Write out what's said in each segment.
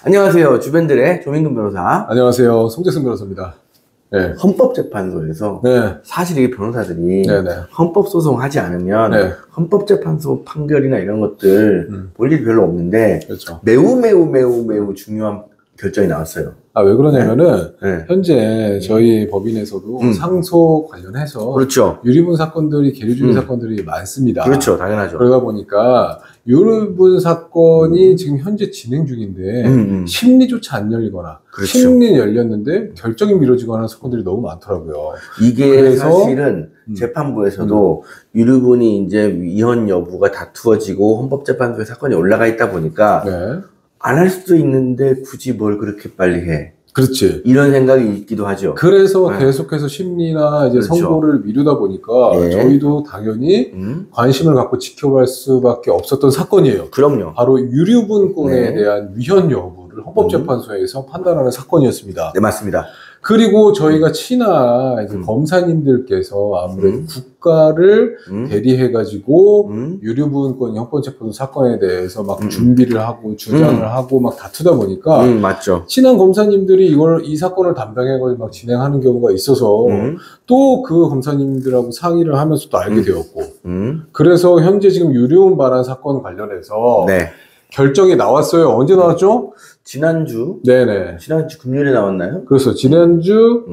안녕하세요. 주변들의 조민근 변호사. 안녕하세요. 송재승 변호사입니다. 네. 헌법재판소에서 네. 사실 이 변호사들이 네네. 헌법소송하지 않으면 네. 헌법재판소 판결이나 이런 것들 볼 일이 별로 없는데 그렇죠. 매우 중요한 결정이 나왔어요. 왜 그러냐면은 네. 현재 저희 법인에서도 상소 관련해서 그렇죠. 유리분 사건들이 계류주의 사건들이 많습니다. 그렇죠. 당연하죠. 그러다 보니까 유리분 사건이 지금 현재 진행 중인데 심리조차 안 열리거나 그렇죠. 심리는 열렸는데 결정이 미뤄지거나 하는 사건들이 너무 많더라고요. 이게 그래서 사실은 재판부에서도 유류분이 이제 위헌 여부가 다투어지고 헌법재판소에 사건이 올라가 있다 보니까 네. 안 할 수도 있는데 굳이 뭘 그렇게 빨리 해. 그렇지. 이런 생각이 있기도 하죠. 그래서 네. 계속해서 심리나 이제 그렇죠. 선고를 미루다 보니까 네. 저희도 당연히 관심을 갖고 지켜볼 수밖에 없었던 사건이에요. 그럼요. 바로 유류분권에 네. 대한 위헌 여부를 헌법재판소에서 판단하는 사건이었습니다. 네, 맞습니다. 그리고 저희가 친한 이제 검사님들께서 아무래도 국가를 대리해가지고 유류분권 헌법재판소 사건에 대해서 막 준비를 하고 주장을 하고 막 다투다 보니까 맞죠. 친한 검사님들이 이 사건을 담당해가지고 막 진행하는 경우가 있어서 또 그 검사님들하고 상의를 하면서 또 알게 되었고 그래서 현재 지금 유류분 발언 사건 관련해서 네. 결정이 나왔어요. 언제 나왔죠? 지난주 금요일에 나왔나요? 그래서 지난주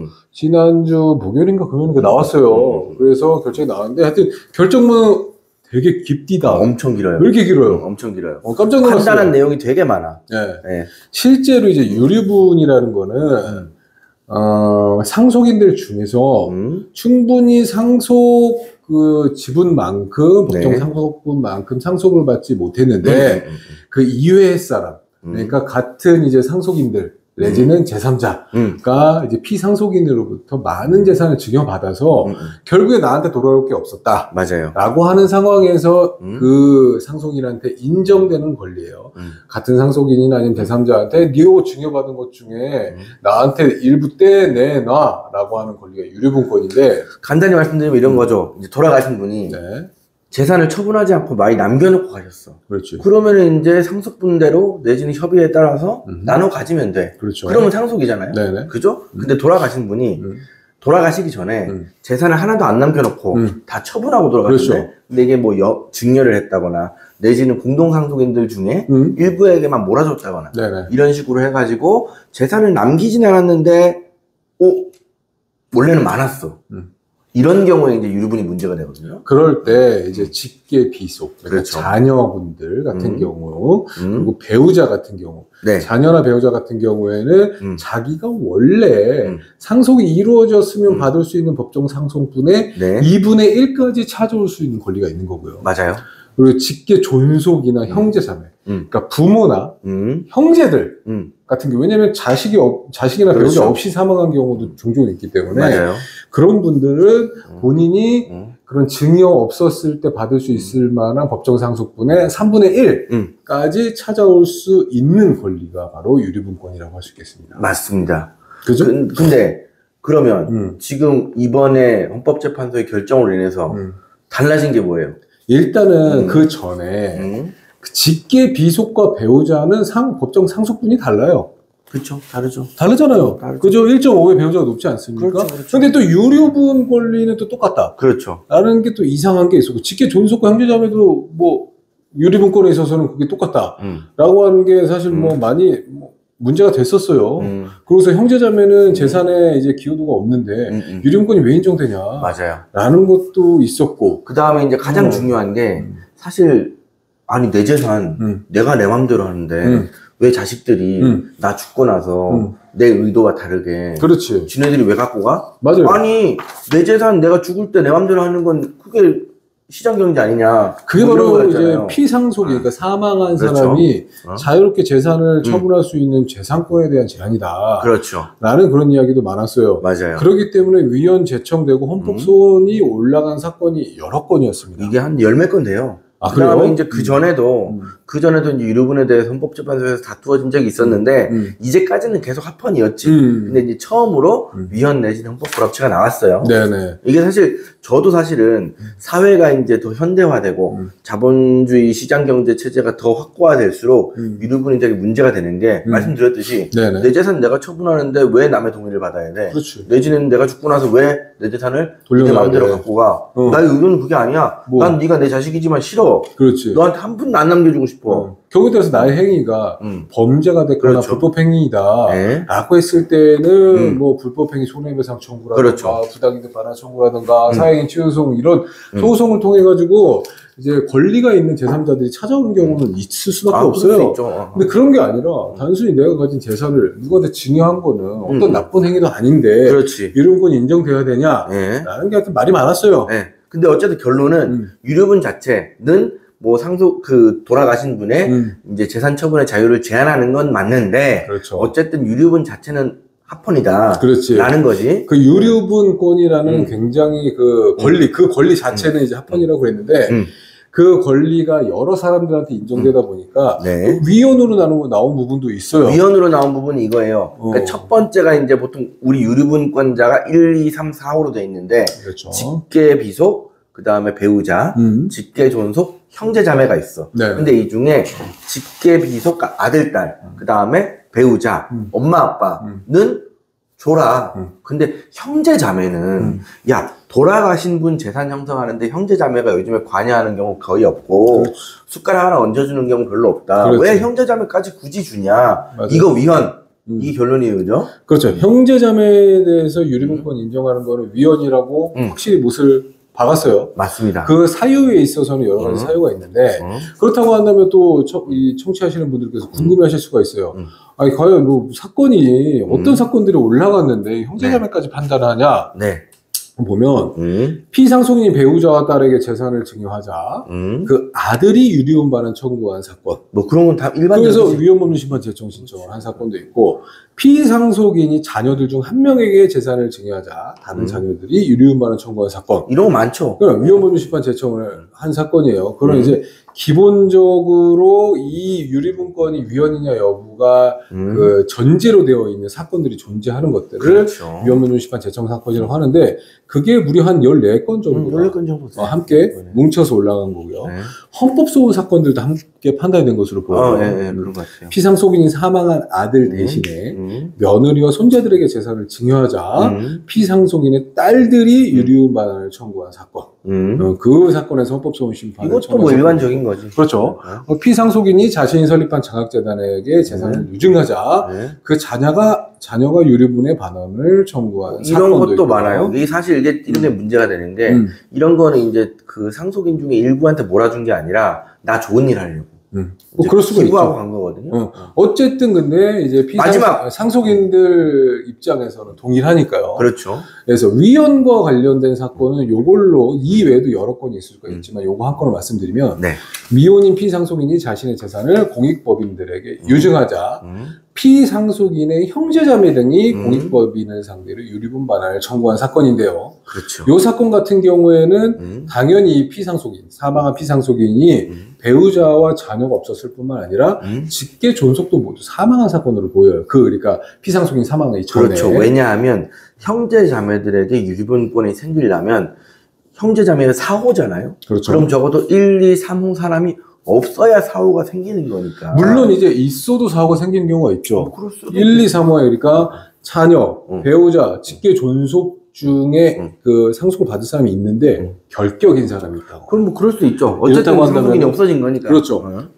목요일인가 금요일인가 나왔어요. 그래서 결정이 나왔는데 하여튼 결정문은 되게 깊디다. 엄청 길어요. 왜 이렇게 길어요? 엄청 길어요. 깜짝 놀랐어요. 판단한 내용이 되게 많아. 네. 네. 실제로 이제 유류분이라는 거는 상속인들 중에서 충분히 상속 그 지분만큼 법정 네. 상속분만큼 상속을 받지 못했는데 그 이외의 사람 그러니까 같은 이제 상속인들 내지는 제3자가 이제 피상속인으로부터 많은 재산을 증여받아서 결국에 나한테 돌아올 게 없었다. 맞아요. 라고 하는 상황에서 그 상속인한테 인정되는 권리예요. 같은 상속인이나 아니면 제3자한테 네가 증여받은 것 중에 나한테 일부 떼내놔 라고 하는 권리가 유류분권인데 간단히 말씀드리면 이런 거죠. 이제 돌아가신 분이 네. 재산을 처분하지 않고 많이 남겨놓고 가셨어. 그렇지. 그러면은 이제 상속분대로 내지는 협의에 따라서 나눠 가지면 돼. 그렇죠. 그러면 상속이잖아요. 네네. 그죠? 근데 돌아가신 분이 돌아가시기 전에 재산을 하나도 안 남겨놓고 다 처분하고 돌아가셨는데 그렇죠. 근데 이게 뭐 증여를 했다거나 내지는 공동상속인들 중에 일부에게만 몰아줬다거나 네네. 이런 식으로 해가지고 재산을 남기진 않았는데 원래는 많았어. 이런 경우에 이제 유류분이 문제가 되거든요. 그럴 때 이제 직계 비속, 그러니까 그렇죠. 자녀분들 같은 경우, 그리고 배우자 같은 경우, 네. 자녀나 배우자 같은 경우에는 자기가 원래 상속이 이루어졌으면 받을 수 있는 법정 상속분의 네. 2분의 1까지 찾아올 수 있는 권리가 있는 거고요. 맞아요. 그리고 직계 존속이나 형제자매, 그러니까 부모나 형제들 같은 경우, 왜냐면 자식이나 그렇죠. 배우자 없이 사망한 경우도 종종 있기 때문에 맞아요. 그런 분들은 본인이 그런 증여 없었을 때 받을 수 있을 만한 법정 상속분의 3분의 1까지 찾아올 수 있는 권리가 바로 유류분권이라고 할 수 있겠습니다. 맞습니다. 그죠? 근데 그러면 지금 이번에 헌법재판소의 결정으로 인해서 달라진 게 뭐예요? 일단은 그 전에 직계 비속과 배우자는 법정 상속분이 달라요. 그렇죠. 다르죠. 다르잖아요. 그죠? 1.5배 배우자가 높지 않습니까? 그렇죠. 근데 또 유류분 권리는 또 똑같다. 그렇죠. 라는 게 또 이상한 게 있었고, 직계 존속과 형제자매도 뭐 유류분권에 있어서는 그게 똑같다. 라고 하는 게 사실 뭐 많이 문제가 됐었어요. 그래서 형제자매는 재산에 이제 기여도가 없는데 유류분권이 왜 인정되냐. 맞아요. 라는 것도 있었고. 그 다음에 이제 가장 중요한 게 사실 아니 내 재산 내가 내 맘대로 하는데 왜 자식들이 나 죽고 나서 내 의도와 다르게 그렇지. 지네들이 왜 갖고 가? 맞아요. 아니 내 재산 내가 죽을 때 내 맘대로 하는 건 그게 시장경제 아니냐. 그게 바로 이제 피상속이, 그러니까 사망한 그렇죠. 사람이 자유롭게 재산을 처분할 수 있는 재산권에 대한 제한이다. 그렇죠. 라는 그런 이야기도 많았어요. 맞아요. 그렇기 때문에 위헌 제청되고 헌법소원이 올라간 사건이 여러 건이었습니다. 이게 한 10몇 건 돼요. 그다음에 그래요? 이제 그 전에도 이제 유류분에 대해서 헌법재판소에서 다투어진 적이 있었는데 이제까지는 계속 합헌이었지. 근데 이제 처음으로 위헌 내지는 헌법 불합치가 나왔어요. 네네. 이게 저도 사실은 사회가 이제 더 현대화되고 자본주의 시장 경제 체제가 더 확고화될수록 유류분이 되게 문제가 되는 게 말씀드렸듯이 네네. 내 재산 내가 처분하는데 왜 남의 동의를 받아야 돼? 그렇지. 내지는 내가 죽고 나서 왜 내 재산을 내 돌려놔야 마음대로 돼. 갖고 가? 나의 의도는 그게 아니야. 난 네가 내 자식이지만 싫어. 그렇지. 너한테 한 푼도 안 남겨주고 싶어. 경우에 따라서 나의 행위가 범죄가 됐거나 그렇죠. 불법행위이다 네. 라고 했을 때는 뭐 불법행위 손해배상 청구라든가 그렇죠. 부당이득 반환 청구라든가 사회인 치유소송 이런 소송을 통해 가지고 이제 권리가 있는 제3자들이 찾아오는 경우는 있을 수밖에 없어요. 그럴 수 있죠. 근데 그런 게 아니라 단순히 내가 가진 재산을 누구한테 증여한 거는 어떤 나쁜 행위도 아닌데 그렇지. 유류분권이 인정돼야 되냐? 네. 라는 게 하여튼 말이 많았어요. 네. 근데 어쨌든 결론은 유류분 자체는 뭐 돌아가신 분의 이제 재산 처분의 자유를 제한하는 건 맞는데 그렇죠. 어쨌든 유류분 자체는 합헌이다. 그렇지. 라는 거지. 그 유류분권이라는 굉장히 그 권리 자체는 이제 합헌이라고 그랬는데 그 권리가 여러 사람들한테 인정되다 보니까 네. 위헌으로 나온 부분도 있어요. 위헌으로 나온 부분이 이거예요. 그러니까 첫 번째가 이제 보통 우리 유류분권자가 1, 2, 3, 4호로 돼 있는데 그렇죠. 직계 비속, 그 다음에 배우자, 직계 존속, 형제 자매가 있어. 네. 근데 이 중에 직계 비속, 아들, 딸, 그 다음에 배우자, 엄마, 아빠는 줘라. 근데 형제 자매는 야 돌아가신 분 재산 형성하는데 형제 자매가 요즘에 관여하는 경우 거의 없고 그렇지. 숟가락 하나 얹어주는 경우 별로 없다. 그렇지. 왜 형제 자매까지 굳이 주냐? 맞아요. 이거 위헌. 이게 결론이에요, 그죠? 그렇죠. 형제자매에 대해서 유류분권 인정하는 거는 위헌이라고 확실히 못을 박았어요. 맞습니다. 그 사유에 있어서는 여러 가지 사유가 있는데 그렇다고 한다면 또 이 청취하시는 분들께서 궁금해하실 수가 있어요. 아니 과연 뭐 사건이 어떤 사건들이 올라갔는데 형제자매까지 판단하냐? 네. 보면 피상속인이 배우자와 딸에게 재산을 증여하자 그 아들이 유리운 반환 청구한 사건. 뭐 그런 건 다 일반적이지. 그래서 위헌법률 심판 제청 신청을 한 사건도 있고 피상속인이 자녀들 중 한 명에게 재산을 증여하자 다른 자녀들이 유리운 반환 청구한 사건. 이런 거 많죠. 그럼 위헌법률 심판 제청을 한 사건이에요. 그럼 이제 기본적으로 이 유리분권이 위헌이냐 여부가 그 전제로 되어 있는 사건들이 존재하는 것들을 그렇죠. 위헌법률 심판 제청 사건이라고 하는데 그게 무려 한 14건 정도가 14건 정도 함께 뭉쳐서 올라간 거고요. 네. 헌법소원 사건들도 함께 판단이 된 것으로 보여요. 네, 그런 것 같아요. 피상속인이 사망한 아들 대신에 며느리와 손자들에게 재산을 증여하자 피상속인의 딸들이 유리운 반환을 청구한 사건. 그 사건에서 헌법소원 심판. 이것도 뭐 일반적인 거지. 그렇죠. 피상속인이 자신이 설립한 장학재단에게 재산을 유증하자 그 자녀가 유류분의 반환을 청구한 이런 사건도 것도 있고요. 많아요. 이게 사실 이게 이런 게 문제가 되는 게 이런 거는 이제 그 상속인 중에 일부한테 몰아준 게 아니라 나 좋은 일 하려고. 뭐 그럴 수가 기부하고 있죠. 간 거거든요. 어쨌든 근데 이제 마지막 상속인들 입장에서는 동일하니까요. 그렇죠. 그래서 위헌과 관련된 사건은 요걸로 이외에도 여러 건이 있을 수가 있지만 요거 한 건을 말씀드리면 네. 미혼인 피상속인이 자신의 재산을 공익법인들에게 유증하자 피상속인의 형제자매 등이 공익법인을 상대로 유리분 반환을 청구한 사건인데요. 그렇죠. 이 사건 같은 경우에는 당연히 사망한 피상속인이 배우자와 자녀가 없었을 뿐만 아니라 직계 존속도 모두 사망한 사건으로 보여요. 그러니까 피상속인 사망의 전에. 그렇죠. 왜냐하면 형제 자매들에게 유리분권이 생기려면 형제 자매가 4호잖아요. 그렇죠. 그럼 적어도 1, 2, 3호 사람이 없어야 사호가 생기는 거니까. 물론 이제 있어도 사고가 생기는 경우가 있죠. 그럴 수도 1, 2, 3호에 그러니까 자녀, 배우자, 직계 존속 중에 그 상속을 받을 사람이 있는데 결격인 사람이 있다고. 그럼 뭐 그럴 수 있죠. 어쨌든 상속인이 없어진 거니까. 그렇죠.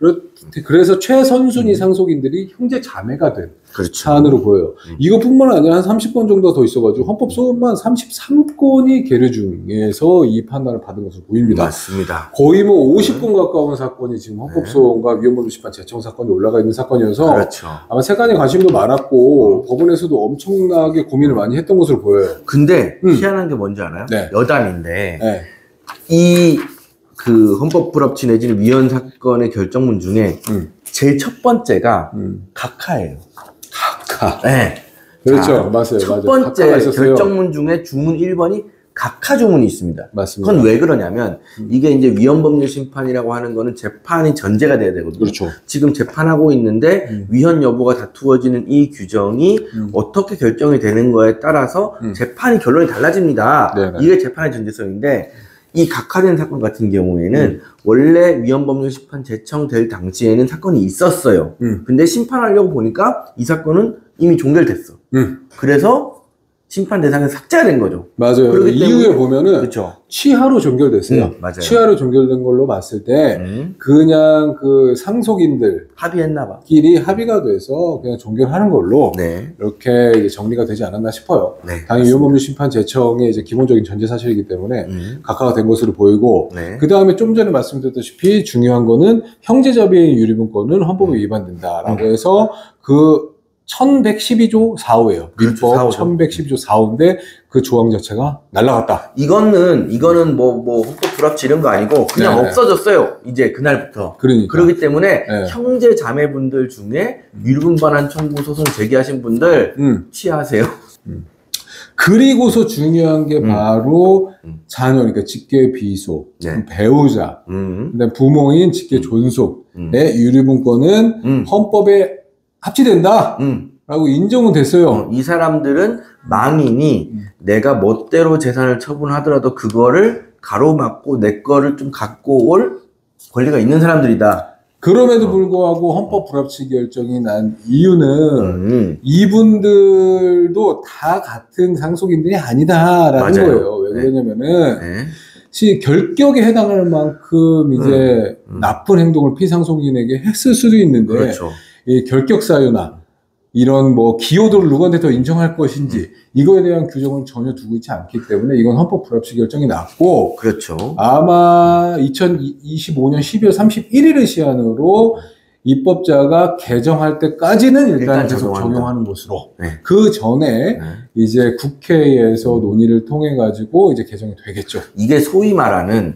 그래서 최선순위 상속인들이 형제 자매가 된 그렇죠. 사안으로 보여요. 이것뿐만 아니라 한 30건 정도 더 있어가지고 헌법소원만 33건이 계류 중에서 이 판단을 받은 것으로 보입니다. 맞습니다. 거의 뭐 50건 가까운 사건이 지금 헌법소원과 위헌법률 심판 제청 사건이 올라가 있는 사건이어서 그렇죠. 아마 세간의 관심도 많았고 법원에서도 엄청나게 고민을 많이 했던 것으로 보여요. 근데 희한한 게 뭔지 알아요? 네. 여담인데 네. 이 그 헌법 불합치 내지는 위헌 사건의 결정문 중에 제일 첫 번째가 각하예요. 각하. 네. 그렇죠. 자, 맞아요. 첫 맞아요. 번째 각하가 있었어요. 결정문 중에 주문 1번이 각하조문이 있습니다. 맞습니다. 그건 왜 그러냐면 이게 이제 위헌법률 심판이라고 하는 거는 재판이 전제가 돼야 되거든요. 그렇죠. 지금 재판하고 있는데 위헌 여부가 다투어지는 이 규정이 어떻게 결정이 되는 거에 따라서 재판이 결론이 달라집니다. 네네. 이게 재판의 전제성인데 이 각하된 사건 같은 경우에는 원래 위헌법률 심판 제청될 당시에는 사건이 있었어요. 근데 심판하려고 보니까 이 사건은 이미 종결됐어. 그래서 심판 대상에서 삭제된 거죠. 맞아요. 이후에 보면은 그렇죠. 취하로 종결됐어요. 맞아요. 취하로 종결된 걸로 봤을 때 그냥 그 상속인들 합의했나 봐. 끼리 합의가 돼서 그냥 종결하는 걸로 네. 이렇게 이제 정리가 되지 않았나 싶어요. 네, 당연히 위헌법률 심판 제청의 이제 기본적인 전제 사실이기 때문에 각하가 된 것으로 보이고 네. 그 다음에 좀 전에 말씀드렸다시피 중요한 거는 형제자비의 유리분권은 헌법에 위반된다라고 해서 그 1112조 4호예요. 민법 1112조 4호인데 그 조항 자체가 날라갔다. 이거는 뭐 헌법 불합치 이런 거 아니고 그냥 네네. 없어졌어요. 이제 그날부터. 그러니까. 그렇기 때문에 네. 형제 자매분들 중에 유류분 반환 청구 소송 제기하신 분들 취하하세요. 그리고서 중요한 게 바로 자녀, 그러니까 직계 비속, 네. 배우자, 그다음 부모인 직계 존속의 유류분권은 헌법에 합치된다 라고 인정은 됐어요. 이 사람들은 망인이 내가 멋대로 재산을 처분하더라도 그거를 가로막고 내 거를 좀 갖고 올 권리가 있는 사람들이다. 그럼에도 불구하고 헌법 불합치 결정이 난 이유는 이분들도 다 같은 상속인들이 아니다라는 맞아요. 거예요. 왜 그러냐면은 네. 결격에 해당할 만큼 이제 나쁜 행동을 피상속인에게 했을 수도 있는데 그렇죠. 이 결격 사유나 이런 뭐 기여도를 누구한테 더 인정할 것인지 이거에 대한 규정을 전혀 두고 있지 않기 때문에 이건 헌법 불합치 결정이 났고 그렇죠. 아마 2025년 12월 31일을 시한으로 입법자가 개정할 때까지는 일단 계속 적용하는 것으로 네. 그 전에 이제 국회에서 논의를 통해 가지고 이제 개정이 되겠죠. 이게 소위 말하는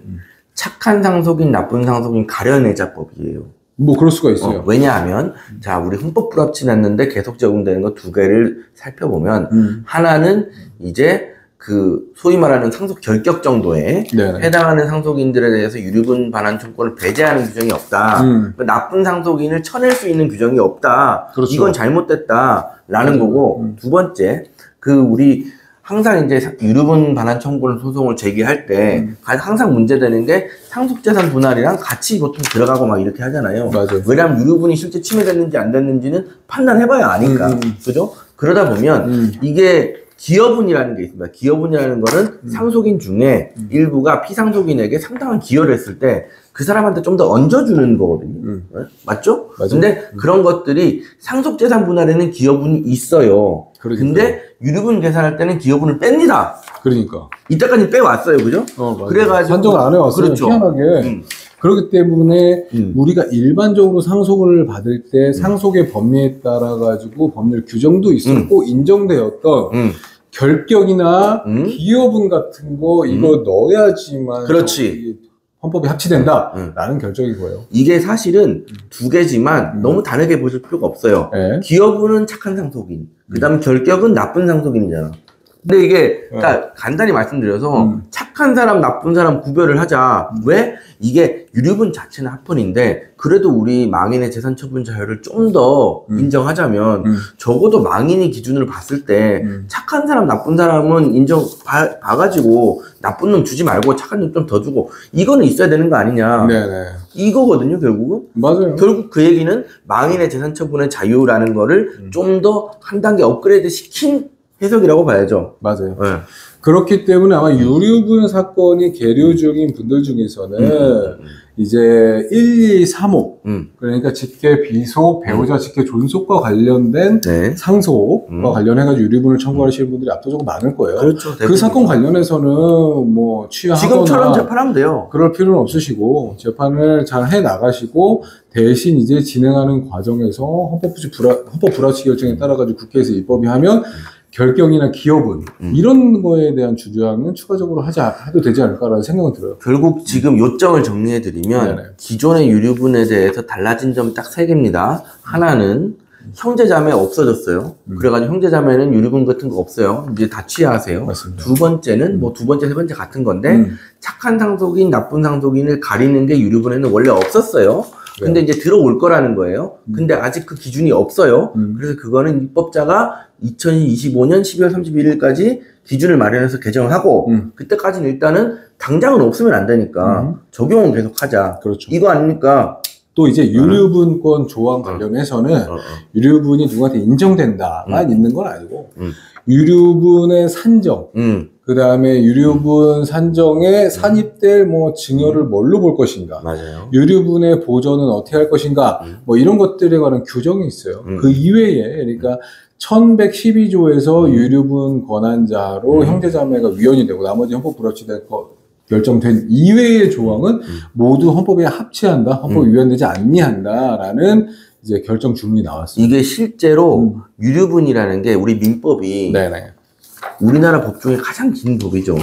착한 상속인, 나쁜 상속인 가려내자법이에요. 뭐 그럴 수가 있어요. 왜냐하면 자 우리 헌법 불합치 났는데 계속 적용되는 거 두 개를 살펴보면 하나는 이제 그 소위 말하는 상속 결격 정도에 네네. 해당하는 상속인들에 대해서 유류분 반환 청구를 배제하는 규정이 없다. 나쁜 상속인을 쳐낼 수 있는 규정이 없다. 그렇죠. 이건 잘못됐다라는 거고 두 번째 그 우리 항상 이제 유류분 반환 청구를 소송을 제기할 때 항상 문제되는 게 상속재산 분할이랑 같이 보통 들어가고 막 이렇게 하잖아요. 맞아요. 왜냐하면 유류분이 실제 침해됐는지 안 됐는지는 판단해봐야 아니까. 그죠? 그러다 보면 이게 기여분이라는 게 있습니다. 기여분이라는 거는 상속인 중에 일부가 피상속인에게 상당한 기여를 했을 때 그 사람한테 좀 더 얹어주는 거거든요. 네? 맞죠? 맞아요. 근데 그런 것들이 상속재산 분할에는 기여분이 있어요. 그러니까. 근데 유류분 계산할 때는 기여분을 뺍니다. 그러니까. 이때까지 빼왔어요. 그죠? 그래가지고. 산정을 안 해왔어요. 그렇죠. 희한하게. 그렇기 때문에 우리가 일반적으로 상속을 받을 때 상속의 법리에 따라 가지고 법률 규정도 있었고 인정되었던 결격이나 기여분 같은 거 이거 넣어야지만 그렇지. 헌법에 합치된다라는 결정인 거예요. 이게 사실은 두 개지만 너무 다르게 보실 필요가 없어요. 네. 기여분은 착한 상속인, 그 다음에 결격은 나쁜 상속인이잖아. 근데 이게 그러니까 간단히 말씀드려서 착한 사람, 나쁜 사람 구별을 하자. 왜? 이게 유류분 자체는 합헌인데 그래도 우리 망인의 재산 처분 자유를 좀 더 인정하자면 적어도 망인이 기준으로 봤을 때 착한 사람, 나쁜 사람은 인정 봐가지고 나쁜 놈 주지 말고 착한 놈 좀 더 주고 이거는 있어야 되는 거 아니냐. 네네. 이거거든요, 결국은. 맞아요. 결국 그 얘기는 망인의 재산 처분의 자유라는 거를 좀 더 한 단계 업그레이드 시킨 해석이라고 봐야죠. 맞아요. 네. 그렇기 때문에 아마 유류분 사건이 계류 중인 분들 중에서는 이제 1, 2, 3호 그러니까 직계 비속, 배우자 직계 존속과 관련된 네. 상속과 관련해가지고 유류분을 청구하시는 분들이 압도적으로 많을 거예요. 그렇죠. 그 사건 관련해서는 뭐 취하하거나 지금처럼 재판하면 돼요. 그럴 필요는 없으시고 재판을 잘 해 나가시고 대신 이제 진행하는 과정에서 헌법 불합치 결정에 따라 가지고 국회에서 입법이 하면 결격이나 기여분 이런 거에 대한 주장은 추가적으로 해도 되지 않을까라는 생각은 들어요. 결국 지금 요점을 정리해드리면 네네. 기존의 유류분에 대해서 달라진 점이 딱 세 개입니다. 하나는 형제자매 없어졌어요. 그래가지고 형제자매는 유류분 같은 거 없어요. 이제 다 취하하세요. 맞습니다. 두 번째는 뭐 두 번째, 세 번째 같은 건데 착한 상속인, 나쁜 상속인을 가리는 게 유류분에는 원래 없었어요. 근데 이제 들어올 거라는 거예요. 근데 아직 그 기준이 없어요. 그래서 그거는 입법자가 2025년 12월 31일까지 기준을 마련해서 개정을 하고 그때까지는 일단은 당장은 없으면 안 되니까 적용은 계속 하자. 그렇죠. 이거 아닙니까? 또 이제 유류분권 조항 관련해서는 유류분이 누구한테 인정된다만 있는 건 아니고 유류분의 산정, 그 다음에 유류분 산정에 산입될 뭐 증여를 뭘로 볼 것인가, 맞아요. 유류분의 보전은 어떻게 할 것인가, 뭐 이런 것들에 관한 규정이 있어요. 그 이외에 그러니까 1112조에서 유류분 권한자로 형제자매가 위헌이 되고 나머지 헌법 불합치가 결정된 이외의 조항은 모두 헌법에 합치한다, 헌법에 위헌되지 않니한다라는 이제 결정 주문이 나왔어요. 이게 실제로 유류분이라는 게 우리 민법이 네네. 우리나라 법 중에 가장 긴 법이죠.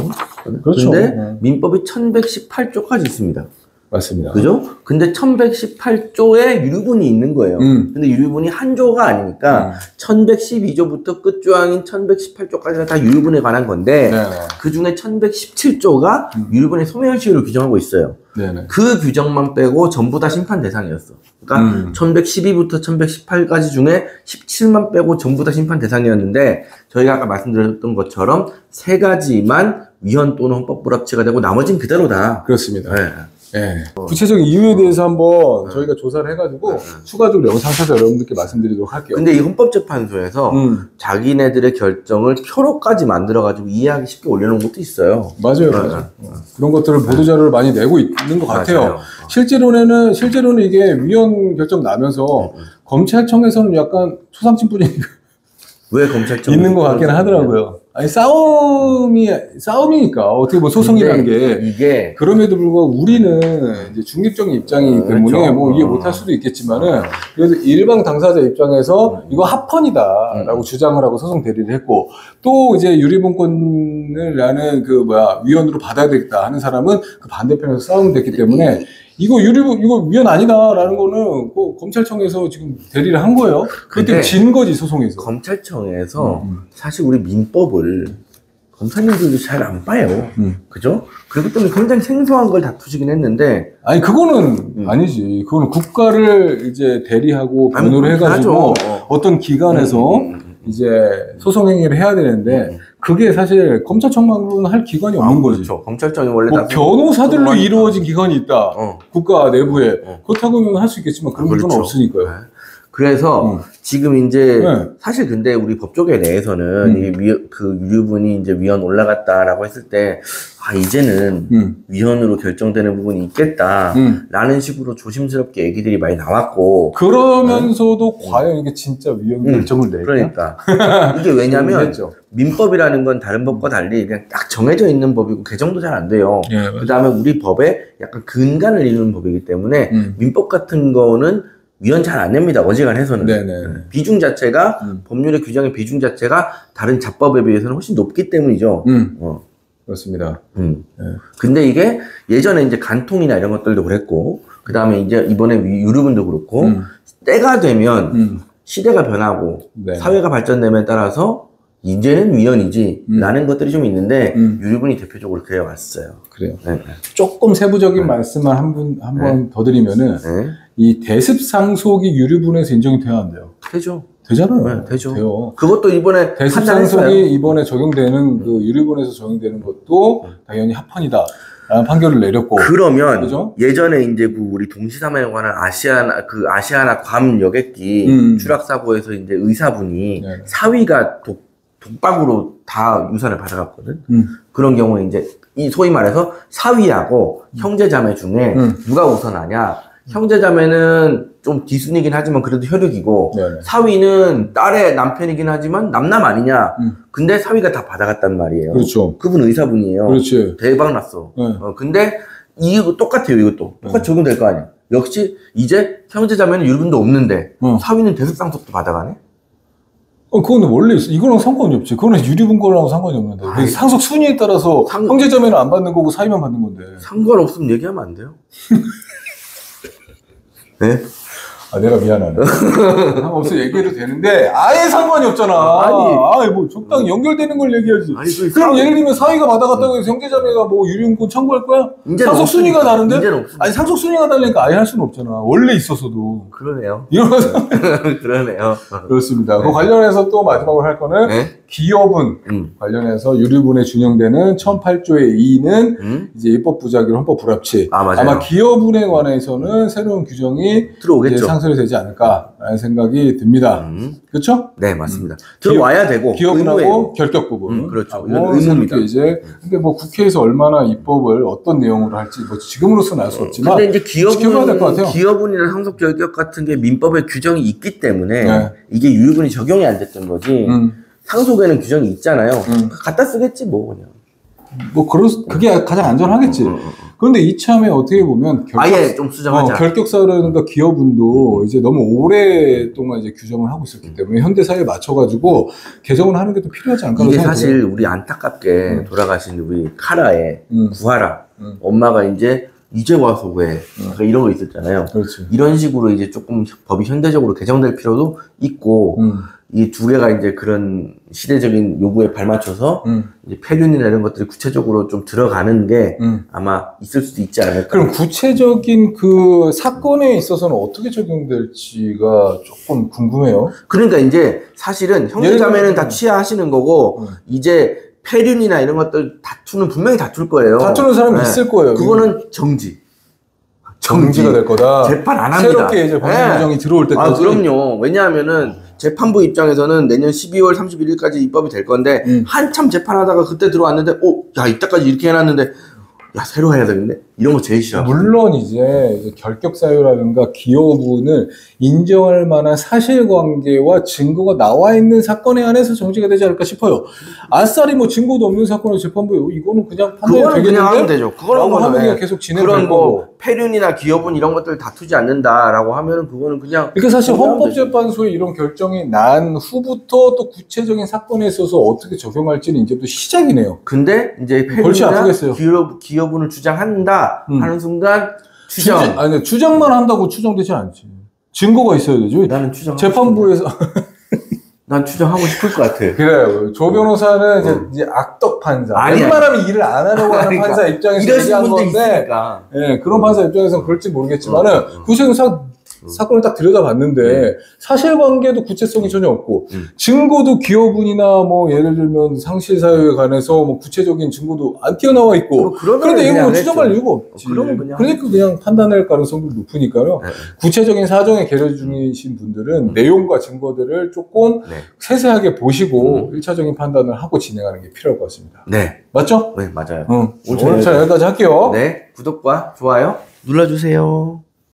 그렇죠. 근데 민법이 1118조까지 있습니다. 맞습니다. 그죠? 근데 1118조에 유류분이 있는 거예요. 근데 유류분이 한 조가 아니니까 1112조부터 끝조항인 1118조까지는 다 유류분에 관한 건데 네네. 그 중에 1117조가 유류분의 소멸시효를 규정하고 있어요. 네네. 그 규정만 빼고 전부 다 심판 대상이었어. 그러니까 1112부터 1118까지 중에 17만 빼고 전부 다 심판 대상이었는데 저희가 아까 말씀드렸던 것처럼 세 가지만 위헌 또는 헌법 불합치가 되고 나머지는 그대로다. 그렇습니다. 네. 네. 구체적인 이유에 대해서 한번 저희가 조사를 해가지고 추가적으로 영상 찾아 여러분들께 말씀드리도록 할게요. 근데 이 헌법재판소에서 자기네들의 결정을 표로까지 만들어가지고 이해하기 쉽게 올려놓은 것도 있어요. 맞아요. 맞아요. 그런 것들을 보도자료를 많이 내고 있는 것 같아요. 맞아요. 실제로는 이게 위헌 결정 나면서 검찰청에서는 약간 초상집 분위기가 왜 검찰청 있는 것 같기는 하더라고요. 아니 싸움이니까 어떻게 뭐 소송이라는 게 이게 그럼에도 불구하고 우리는 이제 중립적인 입장이기 때문에 그렇죠. 뭐 이해 못할 수도 있겠지만은 그래서 일방 당사자 입장에서 이거 합헌이다라고 주장을 하고 소송 대리를 했고 또 이제 유리분권을 나는 그 위헌으로 받아야 되겠다 하는 사람은 그 반대편에서 싸움이 됐기 때문에 이거 위헌 아니다라는 거는 그 검찰청에서 지금 대리를 한 거예요. 그때 진 거지 소송에서. 검찰청에서 사실 우리 민법을 검사님들도 잘 안 봐요. 그죠? 그렇기 때문에 굉장히 생소한 걸 다투시긴 했는데. 아니, 그거는 아니지. 그거는 국가를 이제 대리하고 변호를 해가지고 어떤 기관에서 이제 소송행위를 해야 되는데 그게 사실 검찰청만으로는 할 기관이 없는 거지. 그렇죠. 검찰청이 원래 뭐 변호사들로 이루어진 기관이 있다. 국가 내부에. 그렇다고는 할 수 있겠지만 그런 건 없으니까요. 그래서 지금 이제 사실 근데 우리 법조계 내에서는 그 유류분이 이제 위헌 올라갔다라고 했을 때 이제는 위헌으로 결정되는 부분이 있겠다라는 식으로 조심스럽게 얘기들이 많이 나왔고 그러면서도 과연 이게 진짜 위헌 결정을 낼까? 그러니까 이게 왜냐면 민법이라는 건 다른 법과 달리 그냥 딱 정해져 있는 법이고 개정도 잘 안 돼요. 그 다음에 우리 법에 약간 근간을 이루는 법이기 때문에 민법 같은 거는 위헌 잘 안 냅니다. 어지간해서는. 비중 자체가 법률의 규정의 비중 자체가 다른 잡법에 비해서는 훨씬 높기 때문이죠. 그렇습니다. 근데 이게 예전에 이제 간통이나 이런 것들도 그랬고 그 다음에 이제 이번에 유류분도 그렇고 때가 되면 시대가 변하고 사회가 발전됨에 따라서 이제는 위헌이지 라는 것들이 좀 있는데 유류분이 대표적으로 그래 왔어요. 그래요. 조금 세부적인 말씀을 한번 더 드리면은 이 대습상속이 유류분에서 인정이 돼야 안 돼요. 되죠. 되잖아요. 되죠. 돼요. 그것도 이번에 대습상속이 이번에 적용되는 그 유류분에서 적용되는 것도 당연히 합헌이다. 라는 판결을 내렸고. 그러면 그죠? 예전에 이제 그 우리 동시사망에 관한 아시아나 괌 여객기 추락 사고에서 이제 의사분이 사위가 독박으로 다 유산을 받아갔거든. 그런 경우에 이제 이 소위 말해서 사위하고 형제자매 중에 누가 우선하냐? 형제자매는 좀 뒤순이긴 하지만 그래도 혈육이고 사위는 딸의 남편이긴 하지만 남남 아니냐. 근데 사위가 다 받아갔단 말이에요. 그렇죠. 그분 의사분이에요. 그렇지. 대박 났어. 근데 이거 똑같아요. 이것도 똑같이 적용될 거 아니야. 역시 이제 형제자매는 유류분도 없는데 사위는 대습상속도 받아가네. 그건 원래 있어. 이거랑 상관이 없지. 그거는 유류분권하고 상관이 없는데. 상속 순위에 따라서 형제자매는 안 받는 거고 사위만 받는 건데. 상관없으면 얘기하면 안 돼요. 네? 아, 내가 미안하네. 상관없어 얘기해도 되는데 아예 상관이 없잖아. 아니 뭐 적당히 연결되는 걸 얘기하지. 아니, 그럼 예를 들면 사위가 받아갔다고 해서 형제자매가 뭐 유류인권 청구할 거야? 상속 순위가 다른데? 아니 상속 순위가 다르니까 아예 할 수는 없잖아. 원래 있었어도. 그러네요. 이런 거 그러네요. 그렇습니다. 그 관련해서 또 마지막으로 할 거는 기여분 관련해서 유류분에 준용되는 1008조의 2는 이제 입법 부작용, 헌법 불합치. 맞아요. 아마 기여분에 관해서는 새로운 규정이 들어오겠죠. 상설이 되지 않을까라는 생각이 듭니다. 그렇죠? 네, 맞습니다. 들어와야 되고 기여분하고 결격 부분. 그렇죠. 이건 의무입니다. 이제 근데 뭐 국회에서 얼마나 입법을 어떤 내용으로 할지 뭐 지금으로서는 알 수 없지만 근데 이제 지켜봐야 될 것 같아요. 기여분이나 상속 결격 같은 게 민법에 규정이 있기 때문에 이게 유류분이 적용이 안 됐던 거지. 상속에는 규정이 있잖아요. 갖다 쓰겠지 뭐 그냥. 뭐 그게 가장 안전하겠지. 그런데 이참에 어떻게 보면 아예 좀 수정하자. 결격사라든가 기여분도 이제 너무 오랫동안 이제 규정을 하고 있었기 때문에 현대 사회에 맞춰가지고 개정을 하는 게 또 필요하지 않을까. 이게 사실 우리 안타깝게 돌아가신 우리 카라의 구하라 엄마가 이제 와서 왜 그러니까 이런 거 있었잖아요. 그렇지. 이런 식으로 이제 조금 법이 현대적으로 개정될 필요도 있고 이 두 개가 이제 그런 시대적인 요구에 발맞춰서 이제 폐륜이나 이런 것들이 구체적으로 좀 들어가는 게 아마 있을 수도 있지 않을까. 그럼 구체적인 그 사건에 있어서는 어떻게 적용될지가 조금 궁금해요. 그러니까 이제 사실은 형제자매는 다 취하하시는 거고 이제 폐륜이나 이런 것들 다투는 분명히 다툴 거예요. 다투는 사람이 있을 거예요. 그거는 정지가 될 거다. 재판 안 합니다. 새롭게 이제 법률 규정이 들어올 때까지. 그럼요. 왜냐하면은 재판부 입장에서는 내년 12월 31일까지 입법이 될 건데 한참 재판하다가 그때 들어왔는데 야 이때까지 이렇게 해놨는데 야 새로 해야 되는데 이런 거 제일 싫어. 물론 이제 결격 사유라든가 기여분을 인정할 만한 사실관계와 증거가 나와 있는 사건에 한해서 정지가 되지 않을까 싶어요. 아싸리 뭐 증거도 없는 사건을 재판부에 이거는 그냥 판단이 되겠는데? 그냥 하면 되죠. 그거는 하면 그냥 계속 진행될 그런 거고. 뭐 폐륜이나 기여분 이런 것들 다투지 않는다라고 하면은 그거는 그냥. 그러니까 사실 헌법재판소에 이런 결정이 난 후부터 또 구체적인 사건에 있어서 어떻게 적용할지는 이제 또 시작이네요. 근데 이제 폐륜이나 기여분을 주장한다 하는 순간 주장만 한다고 추정되지 않지. 증거가 있어야 되죠. 나는 추정. 재판부에서 난 추정하고 싶을 것 같아. 그래요. 조 변호사는 이제 악덕 판사. 웬만하면 일을 안 하려고 하는 그러니까. 판사 입장에서 얘기한 건데, 그런 판사 입장에서는 그럴지 모르겠지만은 구체적인 사건을 딱 들여다봤는데 사실관계도 구체성이 전혀 없고 증거도 기여분이나 뭐 예를 들면 상실 사유에 관해서 뭐 구체적인 증거도 안 튀어나와 있고 그런데 이거 추정할 이유가 없지. 그러니까 그냥 판단할 가능성도 높으니까요. 구체적인 사정에 계류 중이신 분들은 내용과 증거들을 조금 세세하게 보시고 1차적인 판단을 하고 진행하는 게 필요할 것 같습니다. 네. 맞죠? 네, 맞아요. 오늘 여기까지 할게요. 네. 구독과 좋아요 눌러주세요.